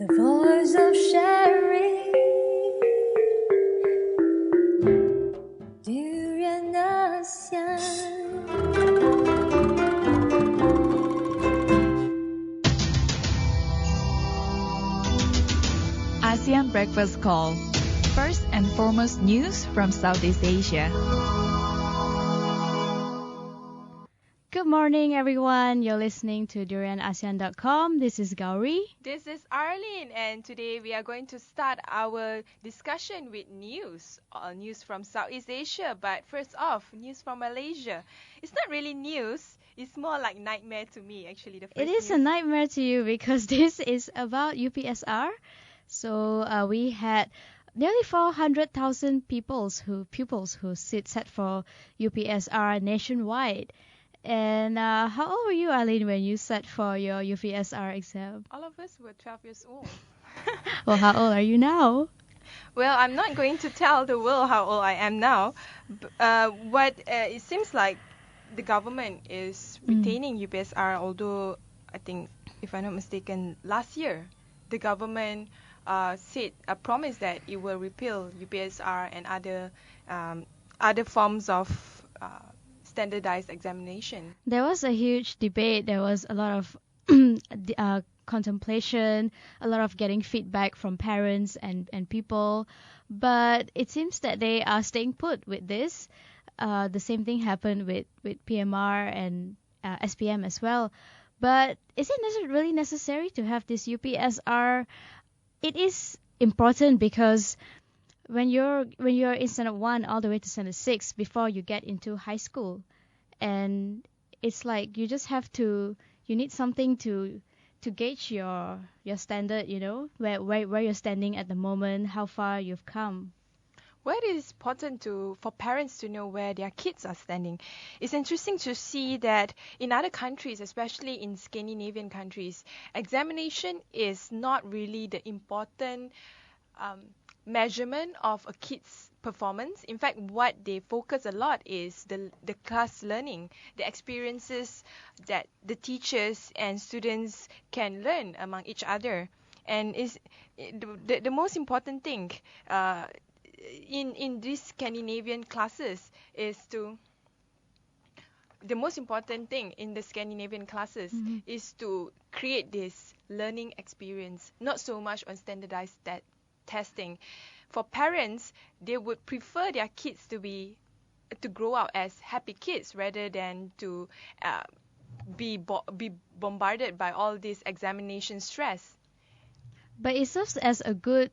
The voice of sharing Durian ASEAN. ASEAN Breakfast Call. First and foremost news from Southeast Asia. Good morning, everyone. You're listening to DurianASEAN.com. This is Gowri. This is Arlene, and today we are going to start our discussion with news from Southeast Asia. But first off, news from Malaysia. It's not really news. It's more like nightmare to me, actually. It is a nightmare to you because this is about UPSR. So we had nearly 400,000 pupils who set for UPSR nationwide. And how old were you, Arlene, when you sat for your UPSR exam? All of us were 12 years old. Well, how old are you now? Well, I'm not going to tell the world how old I am now. It seems like the government is retaining UPSR, although I think, if I'm not mistaken, last year the government promised that it will repeal UPSR and other forms of standardized examination. There was a huge debate. There was a lot of contemplation, a lot of getting feedback from parents and people. But it seems that they are staying put with this. The same thing happened with PMR and SPM as well. But is it really necessary to have this UPSR? It is important because when you're in standard 1 all the way to standard 6 before you get into high school, and it's like you need something to gauge your standard, where you're standing at the moment, how far you've come. Well, it is important for parents to know where their kids are standing. It's interesting to see that in other countries, especially in Scandinavian countries, examination is not really the important measurement of a kid's performance. In fact, what they focus a lot is the class learning, the experiences that the teachers and students can learn among each other. And the most important thing in these Scandinavian classes is to create this learning experience, not so much on standardized testing. For parents, they would prefer their kids to grow up as happy kids rather than to be bombarded by all this examination stress. But it serves as a good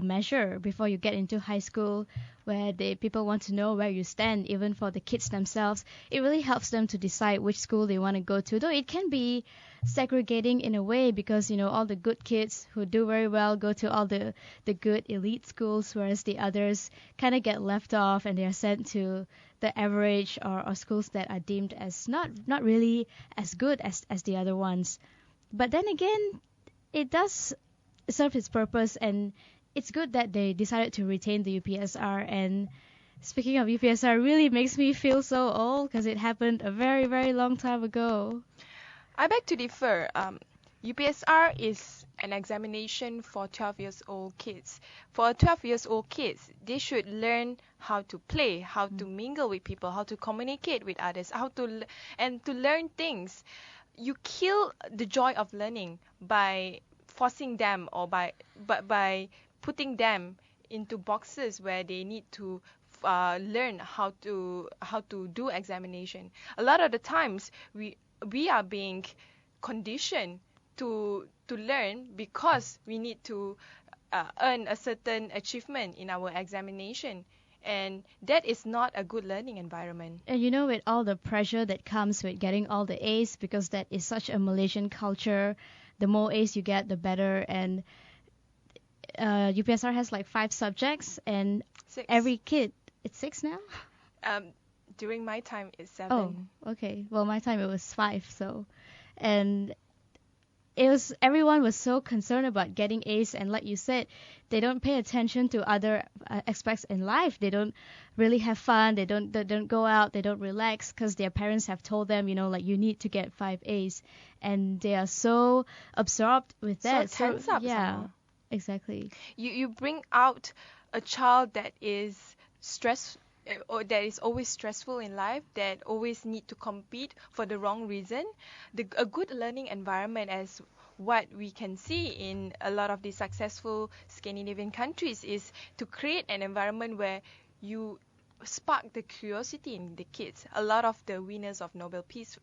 measure before you get into high school, where people want to know where you stand. Even for the kids themselves, it really helps them to decide which school they want to go to, though it can be segregating in a way, because all the good kids who do very well go to all the good elite schools, whereas the others kind of get left off and they are sent to the average or schools that are deemed as not really as good as the other ones. But then again, it does serve its purpose, and it's good that they decided to retain the UPSR. And speaking of UPSR, really makes me feel so old because it happened a very, very long time ago. I beg to differ. UPSR is an examination for 12 years old kids. For 12 years old kids, they should learn how to play, how to mingle with people, how to communicate with others, to learn things. You kill the joy of learning by forcing them or by putting them into boxes where they need to learn how to do examination. A lot of the times we are being conditioned to learn because we need to earn a certain achievement in our examination, and that is not a good learning environment. And with all the pressure that comes with getting all the A's, because that is such a Malaysian culture, the more A's you get, the better. And UPSR has like 5 subjects, and 6. Every kid, it's 6 now? During my time, it's 7. Oh, okay. Well, my time it was 5. So, and everyone was so concerned about getting A's, and like you said, they don't pay attention to other aspects in life. They don't really have fun. They don't go out. They don't relax because their parents have told them, like you need to get 5 A's, and they are so absorbed with that. So tense up. Yeah, Somehow. exactly. You bring out a child that is or that is always stressful in life, that always need to compete for the wrong reason. A good learning environment, as what we can see in a lot of the successful Scandinavian countries, is to create an environment where you spark the curiosity in the kids. A lot of the winners of Nobel Peace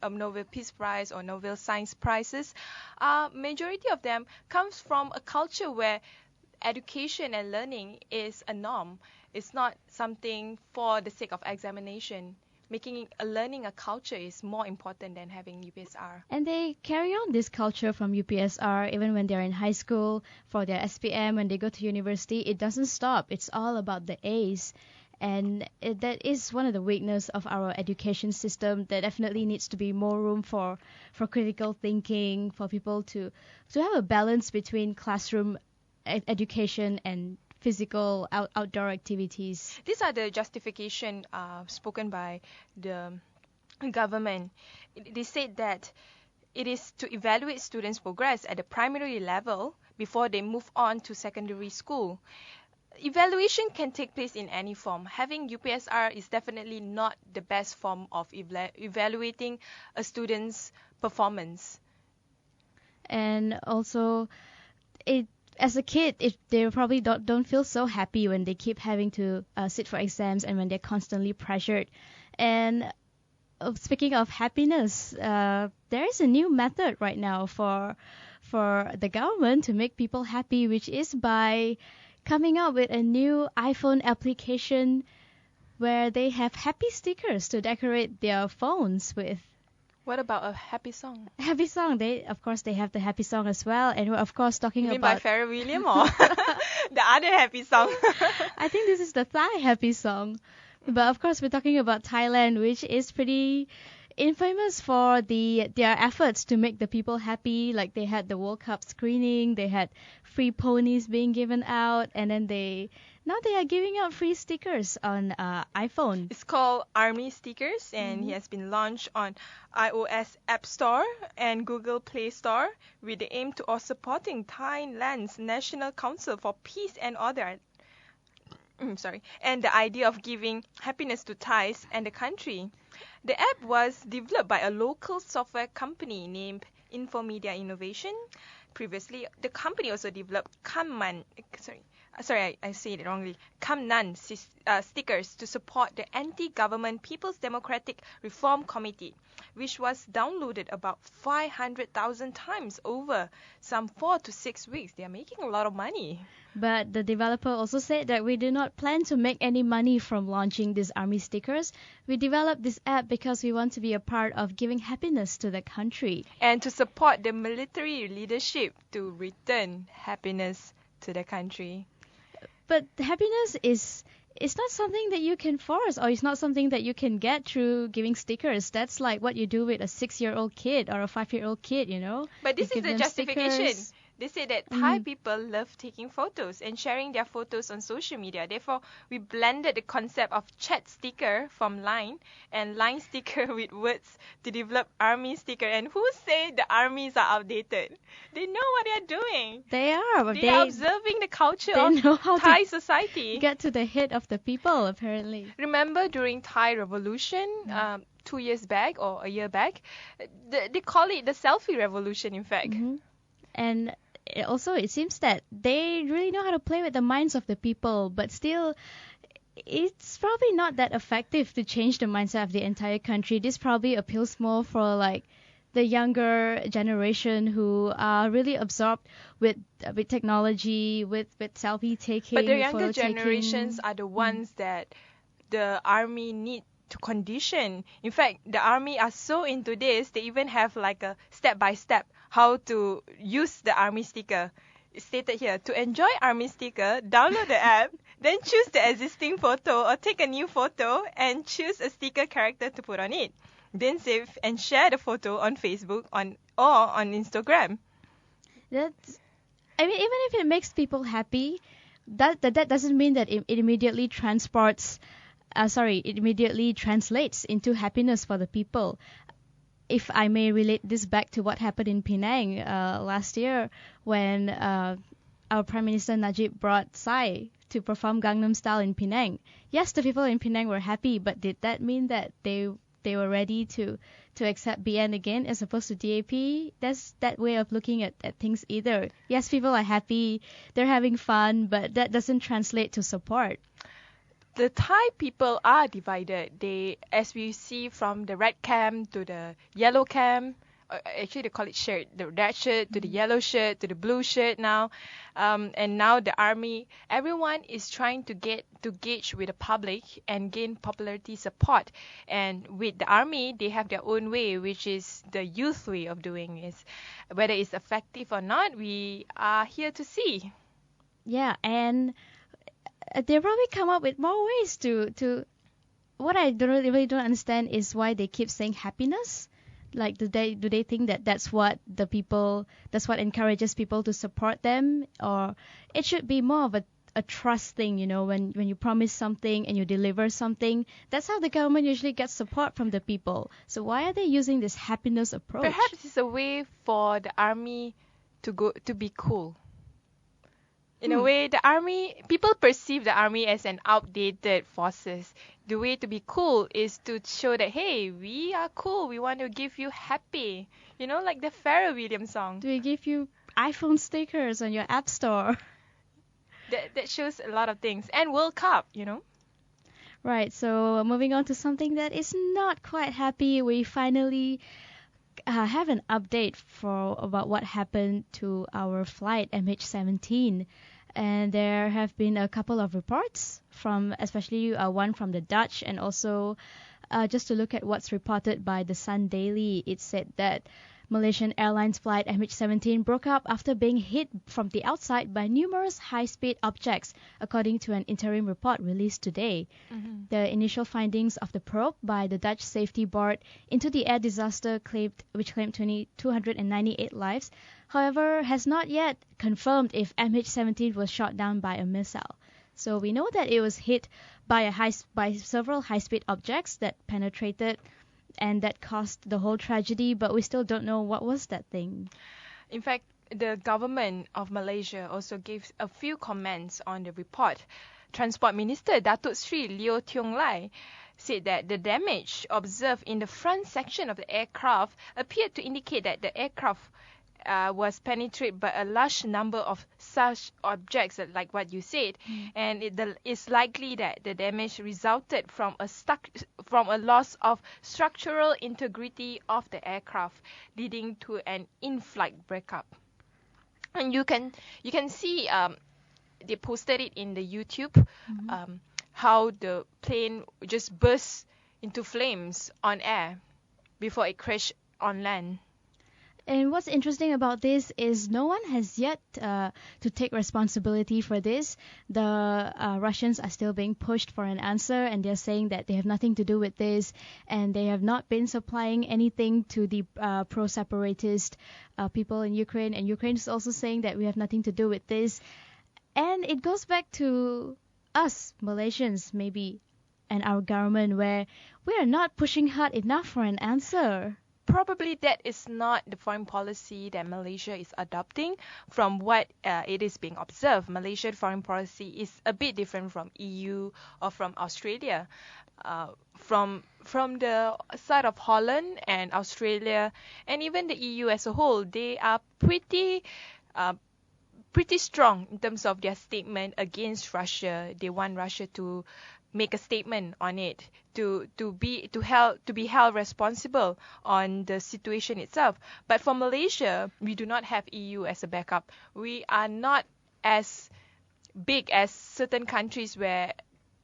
Prize or Nobel Science Prizes, majority of them comes from a culture where education and learning is a norm. It's not something for the sake of examination. Learning a culture is more important than having UPSR. And they carry on this culture from UPSR even when they're in high school, for their SPM, when they go to university. It doesn't stop. It's all about the A's. And that is one of the weaknesses of our education system. There definitely needs to be more room for critical thinking, for people to have a balance between classroom education and physical outdoor activities. These are the justification spoken by the government. They said that it is to evaluate students' progress at the primary level before they move on to secondary school. Evaluation can take place in any form. Having UPSR is definitely not the best form of evaluating a student's performance. And also, as a kid, they probably don't feel so happy when they keep having to sit for exams and when they're constantly pressured. And speaking of happiness, there is a new method right now for the government to make people happy, which is by coming up with a new iPhone application where they have happy stickers to decorate their phones with. What about a happy song? Happy song. They have the happy song as well, and we're of course talking You mean about by Pharrell Williams or the other happy song? I think this is the Thai happy song. But of course, we're talking about Thailand, which is pretty infamous for their efforts to make the people happy. Like they had the World Cup screening, they had free ponies being given out, and then now they are giving out free stickers on iPhone. It's called Army Stickers, and It has been launched on iOS App Store and Google Play Store with the aim to supporting Thailand's National Council for Peace and Order. And the idea of giving happiness to Thais and the country. The app was developed by a local software company named Infomedia Innovation. Previously, the company also developed Kamnan stickers to support the anti-government People's Democratic Reform Committee, which was downloaded about 500,000 times over some 4 to 6 weeks. They are making a lot of money. But the developer also said that we do not plan to make any money from launching these army stickers. We developed this app because we want to be a part of giving happiness to the country. And to support the military leadership to return happiness to the country. But happiness is not something that you can force, or it's not something that you can get through giving stickers. That's like what you do with a 6-year-old kid or a 5-year-old kid, But this is the justification. Stickers. They say that Thai people love taking photos and sharing their photos on social media. Therefore, we blended the concept of chat sticker from Line and Line sticker with words to develop army sticker. And who say the armies are outdated? They know what they are doing. They are. But They are observing the culture they of know how Thai to society. get to the head of the people, apparently. Remember during Thai Revolution, 2 years back or a year back, they call it the selfie revolution, in fact. And it seems that they really know how to play with the minds of the people, but still, it's probably not that effective to change the mindset of the entire country. This probably appeals more for like the younger generation who are really absorbed with technology, with selfie taking. But the younger photo taking. generations are the ones that the army need to condition. In fact, the army are so into this, they even have like a step-by-step how to use the army sticker. It's stated here, to enjoy army sticker, download the app, then choose the existing photo or take a new photo and choose a sticker character to put on it. Then save and share the photo on Facebook or on Instagram. That's, I mean, even if it makes people happy, that doesn't mean that it immediately it immediately translates into happiness for the people. If I may relate this back to what happened in Penang last year when our Prime Minister Najib brought Psy to perform Gangnam Style in Penang. Yes, the people in Penang were happy, but did that mean that they were ready to accept BN again as opposed to DAP? That's that way of looking at things either. Yes, people are happy, they're having fun, but that doesn't translate to support. The Thai people are divided. They, as we see from the red camp to the yellow camp, actually they call it shirt, the red shirt to the yellow shirt to the blue shirt now, and now the army. Everyone is trying to gauge with the public and gain popularity support. And with the army, they have their own way, which is the youth way of doing it. Whether it's effective or not, we are here to see. Yeah, and they probably come up with more ways to. What I really don't understand is why they keep saying happiness. Like, do they think that that's what encourages people to support them, or it should be more of a trust thing, when you promise something and you deliver something. That's how the government usually gets support from the people. So why are they using this happiness approach? Perhaps it's a way for the army to be cool. In a way, people perceive the army as an outdated forces. The way to be cool is to show that, hey, we are cool. We want to give you happy. Like the Pharrell Williams song. Do we give you iPhone stickers on your app store? That shows a lot of things. And World Cup, Right, so moving on to something that is not quite happy. We finally have an update about what happened to our flight MH17, and there have been a couple of reports from, especially one from the Dutch, and also just to look at what's reported by the Sun Daily. It said that Malaysian Airlines flight MH17 broke up after being hit from the outside by numerous high-speed objects, according to an interim report released today. Mm-hmm. The initial findings of the probe by the Dutch Safety Board into the air disaster which claimed 298 lives, however, has not yet confirmed if MH17 was shot down by a missile. So we know that it was hit by several high-speed objects that penetrated and that caused the whole tragedy, but we still don't know what was that thing. In fact, the government of Malaysia also gave a few comments on the report. Transport Minister Datuk Sri Leo Tiong Lai said that the damage observed in the front section of the aircraft appeared to indicate that the aircraft was penetrated by a large number of such objects, like what you said, and it's likely that the damage resulted from a loss of structural integrity of the aircraft, leading to an in-flight breakup. And you can see they posted it in the YouTube, how the plane just burst into flames on air before it crashed on land. And what's interesting about this is no one has yet to take responsibility for this. The Russians are still being pushed for an answer, and they're saying that they have nothing to do with this, and they have not been supplying anything to the pro-separatist people in Ukraine. And Ukraine is also saying that we have nothing to do with this. And it goes back to us, Malaysians, maybe, and our government, where we are not pushing hard enough for an answer. Probably that is not the foreign policy that Malaysia is adopting. From what it is being observed, Malaysian foreign policy is a bit different from EU or from Australia. From the side of Holland and Australia and even the EU as a whole, they are pretty strong in terms of their statement against Russia. They want Russia to make a statement on it, to be held responsible on the situation itself. But for Malaysia, we do not have EU as a backup. We are not as big as certain countries where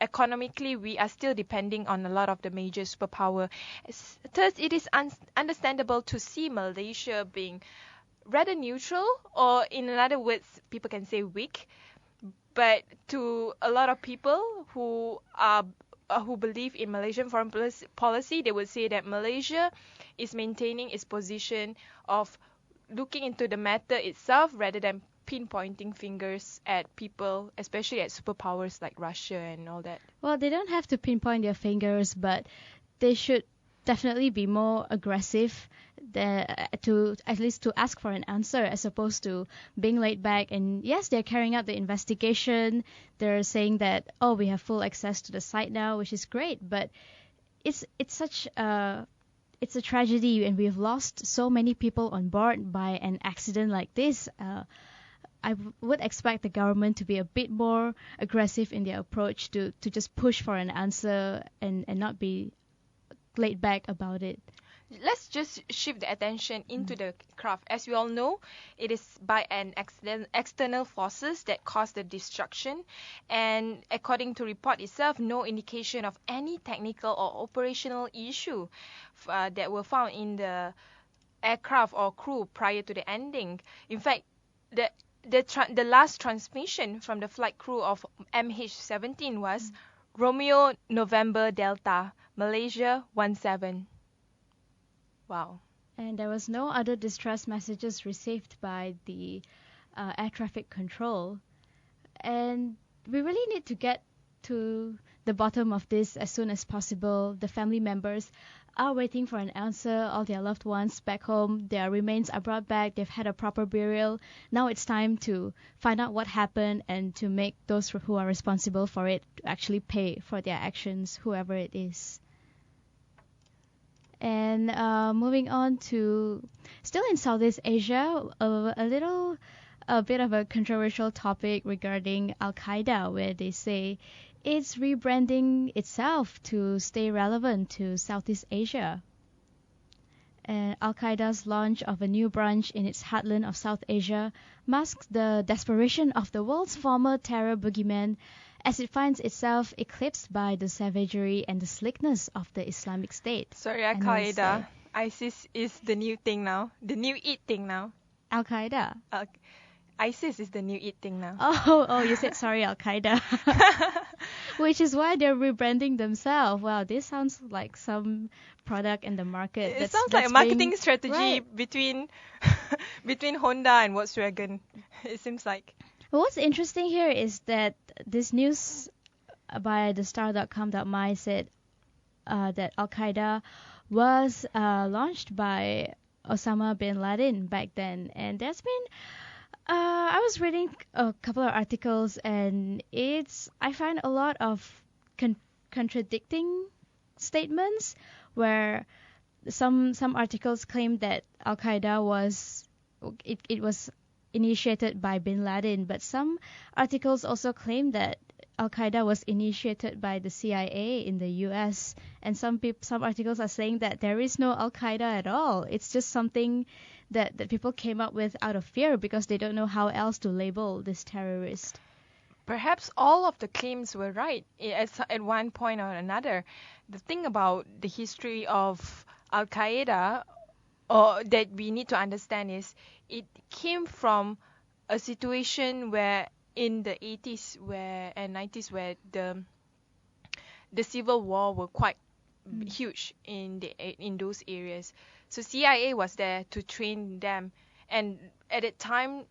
economically we are still depending on a lot of the major superpower. Thus, it is understandable to see Malaysia being rather neutral, or in other words, people can say weak. But to a lot of people who believe in Malaysian foreign policy, they would say that Malaysia is maintaining its position of looking into the matter itself rather than pinpointing fingers at people, especially at superpowers like Russia and all that. Well, they don't have to pinpoint their fingers, but they should definitely be more aggressive to at least to ask for an answer as opposed to being laid back. And yes, they're carrying out the investigation. They're saying that, oh, we have full access to the site now, which is great, but it's such a tragedy, and we've lost so many people on board by an accident like this. I would expect the government to be a bit more aggressive in their approach to just push for an answer and not be laid back about it. Let's just shift the attention into the craft. As we all know, it is by an external forces that caused the destruction, and according to report itself, no indication of any technical or operational issue that were found in the aircraft or crew prior to the ending. In fact, the last transmission from the flight crew of MH17 was Romeo November Delta, Malaysia 17. Wow. And there was no other distress messages received by the air traffic control. And we really need to get to the bottom of this as soon as possible. The family members are waiting for an answer. All their loved ones back home, their remains are brought back. They've had a proper burial. Now it's time to find out what happened and to make those who are responsible for it actually pay for their actions, whoever it is. And moving on to still in Southeast Asia, a bit of a controversial topic regarding Al-Qaeda, where they say it's rebranding itself to stay relevant to Southeast Asia. Al-Qaeda's launch of a new branch in its heartland of South Asia masks the desperation of the world's former terror boogeyman, as it finds itself eclipsed by the savagery and the slickness of the Islamic State. Sorry, Al-Qaeda. ISIS is the new thing now. The new it thing now. Al-Qaeda? ISIS is the new it thing now. Oh, you said sorry, Al-Qaeda. Which is why they're rebranding themselves. Wow, this sounds like some product in the market. It sounds like a marketing strategy right. between Honda and Volkswagen. It seems like. What's interesting here is that this news by thestar.com.my said that Al-Qaeda was launched by Osama bin Laden back then, and there's been I was reading a couple of articles, and I find a lot of contradicting statements, where some articles claim that Al-Qaeda was initiated by bin Laden, but some articles also claim that Al-Qaeda was initiated by the CIA in the US, and some articles are saying that there is no Al-Qaeda at all. It's just something that people came up with out of fear because they don't know how else to label this terrorist. Perhaps all of the claims were right at one point or another. The thing about the history of Al-Qaeda that we need to understand is it came from a situation where in the 80s and 90s where the civil war were quite huge in those areas. So CIA was there to train them, and at that time,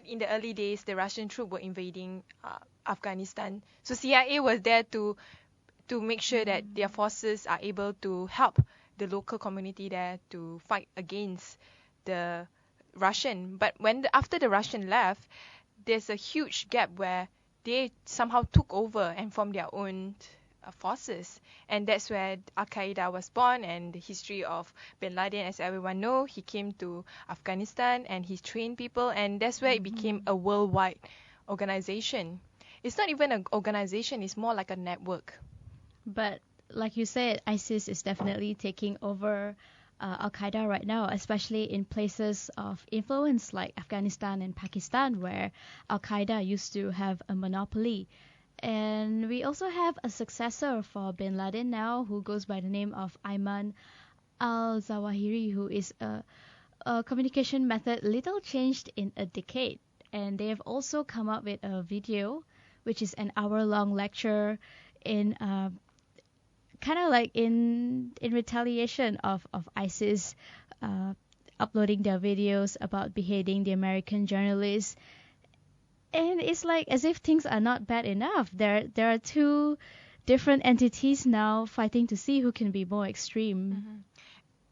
in the early days, the Russian troops were invading Afghanistan. So CIA was there to make sure that their forces are able to help the local community there to fight against the Russian. But after the Russian left, there's a huge gap where they somehow took over and formed their own forces, and that's where Al-Qaeda was born. And the history of bin Laden, as everyone know, he came to Afghanistan and he trained people, and that's where it became a worldwide organization. It's not even an organization, it's more like a network. But like you said, ISIS is definitely taking over Al-Qaeda right now, especially in places of influence like Afghanistan and Pakistan, where Al-Qaeda used to have a monopoly. And we also have a successor for bin Laden now, who goes by the name of Ayman al-Zawahiri, who is a communication method little changed in a decade. And they have also come up with a video, which is an hour-long lecture in kind of like in retaliation of ISIS uploading their videos about beheading the American journalists. And it's like as if things are not bad enough. There are two different entities now fighting to see who can be more extreme. Mm-hmm.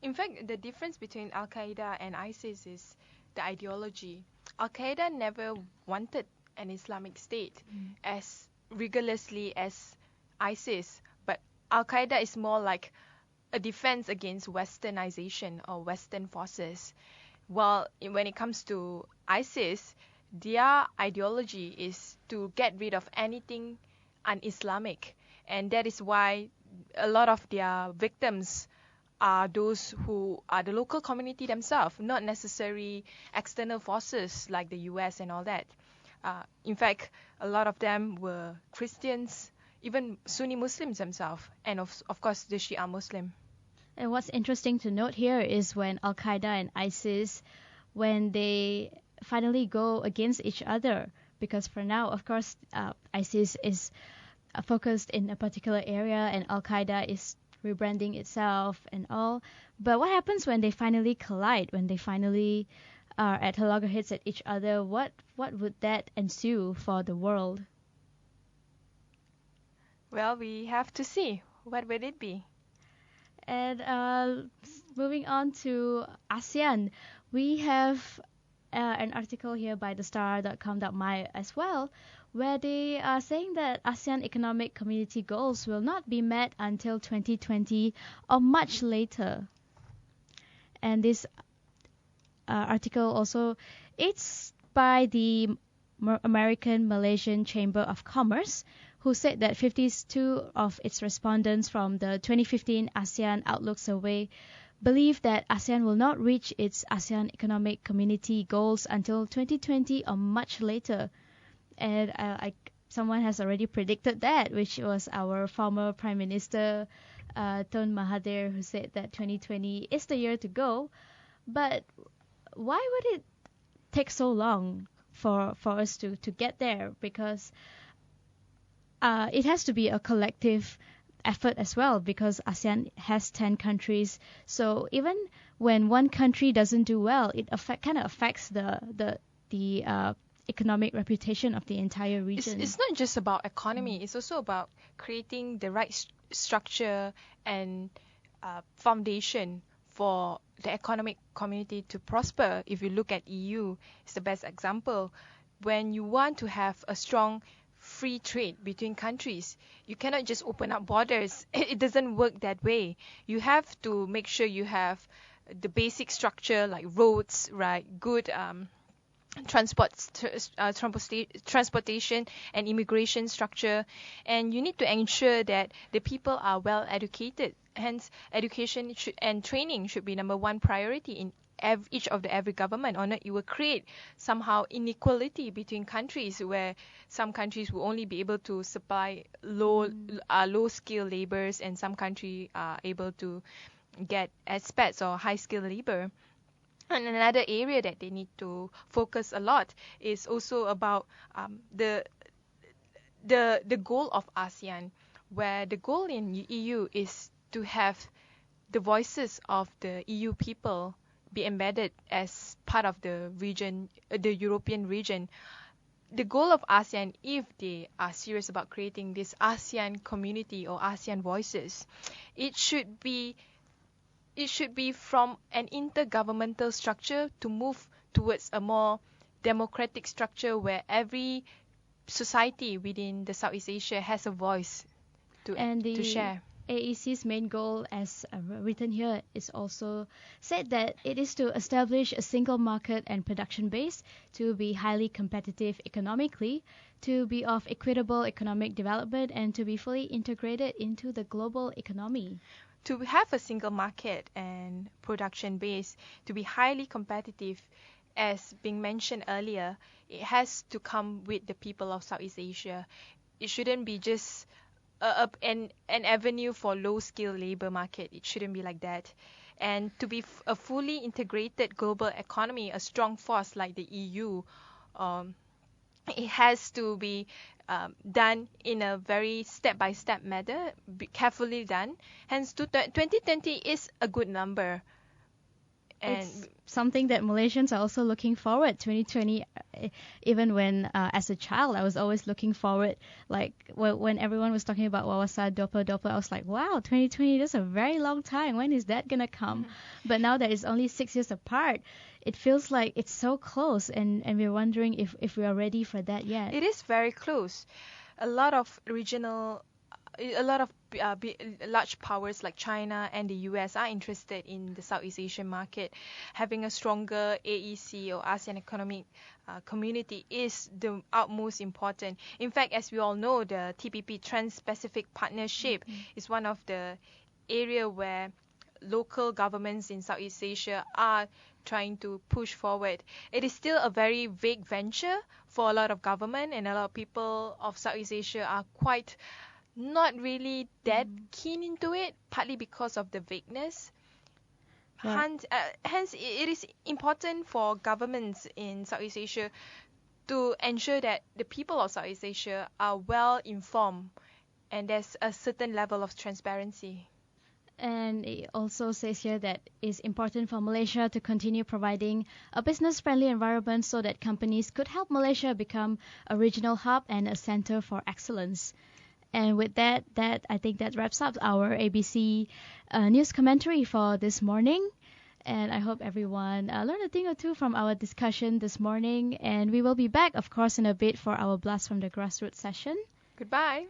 In fact, the difference between Al Qaeda and ISIS is the ideology. Al Qaeda never wanted an Islamic State as rigorously as ISIS, but Al Qaeda is more like a defense against westernization or Western forces. While when it comes to ISIS, their ideology is to get rid of anything un-Islamic, and that is why a lot of their victims are those who are the local community themselves, not necessarily external forces like the US and all that. In fact, a lot of them were Christians, even Sunni Muslims themselves, and of course the Shia Muslim. And what's interesting to note here is when Al Qaeda and ISIS, when they finally go against each other, because for now, of course, ISIS is focused in a particular area and Al Qaeda is rebranding itself and all. But what happens when they finally collide, when they finally are at loggerheads at each other? What would that ensue for the world? Well, we have to see. What would it be? And moving on to ASEAN, we have an article here by thestar.com.my as well, where they are saying that ASEAN Economic Community goals will not be met until 2020 or much later. And this article also, it's by the American Malaysian Chamber of Commerce, who said that 52 of its respondents from the 2015 ASEAN Outlook Survey believe that ASEAN will not reach its ASEAN Economic Community goals until 2020 or much later. And someone has already predicted that, which was our former Prime Minister Tun Mahathir, who said that 2020 is the year to go. But why would it take so long for us to get there? Because it has to be a collective effort as well, because ASEAN has 10 countries. So even when one country doesn't do well, it kind of affects the economic reputation of the entire region. It's not just about economy. It's also about creating the right structure and foundation for the economic community to prosper. If you look at EU, it's the best example. When you want to have a strong free trade between countries, you cannot just open up borders. It doesn't work that way. You have to make sure you have the basic structure like roads, right? Good transportation and immigration structure, and you need to ensure that the people are well educated. Hence, education and training should be number one priority in each of every government, or not, it will create somehow inequality between countries, where some countries will only be able to supply low skill laborers, and some countries are able to get expats or high skill labor. And another area that they need to focus a lot is also about the goal of ASEAN, where the goal in EU is to have the voices of the EU people be embedded as part of the region, the European region. The goal of ASEAN, if they are serious about creating this ASEAN community or ASEAN voices, it should be from an intergovernmental structure to move towards a more democratic structure, where every society within the Southeast Asia has a voice to share. AEC's main goal, as written here, is also said that it is to establish a single market and production base, to be highly competitive economically, to be of equitable economic development, and to be fully integrated into the global economy. To have a single market and production base, to be highly competitive, as being mentioned earlier, it has to come with the people of Southeast Asia. It shouldn't be just an avenue for low-skill labor market. It shouldn't be like that. And to be a fully integrated global economy, a strong force like the EU, it has to be done in a very step-by-step manner, carefully done. Hence, 2020 is a good number. And it's something that Malaysians are also looking forward. 2020, even when as a child, I was always looking forward. Like when everyone was talking about Wawasa Dopa Dopa, I was like, wow, 2020, that's a very long time. When is that gonna come? But now that it's only 6 years apart, it feels like it's so close, and we're wondering if we are ready for that yet. it is very close. A lot of regional, a lot of large powers like China and the US are interested in the Southeast Asian market. Having a stronger AEC or ASEAN economic community is the utmost important. In fact, as we all know, the TPP Trans-Pacific Partnership is one of the area where local governments in Southeast Asia are trying to push forward. It is still a very vague venture for a lot of government, and a lot of people of Southeast Asia are quite not really that keen into it, partly because of the vagueness. Right. Hence, it is important for governments in Southeast Asia to ensure that the people of Southeast Asia are well informed and there's a certain level of transparency. And it also says here that it's important for Malaysia to continue providing a business-friendly environment so that companies could help Malaysia become a regional hub and a center for excellence. And with that I think that wraps up our ABC news commentary for this morning. And I hope everyone learned a thing or two from our discussion this morning. And we will be back, of course, in a bit for our Blast from the Grassroots session. Goodbye.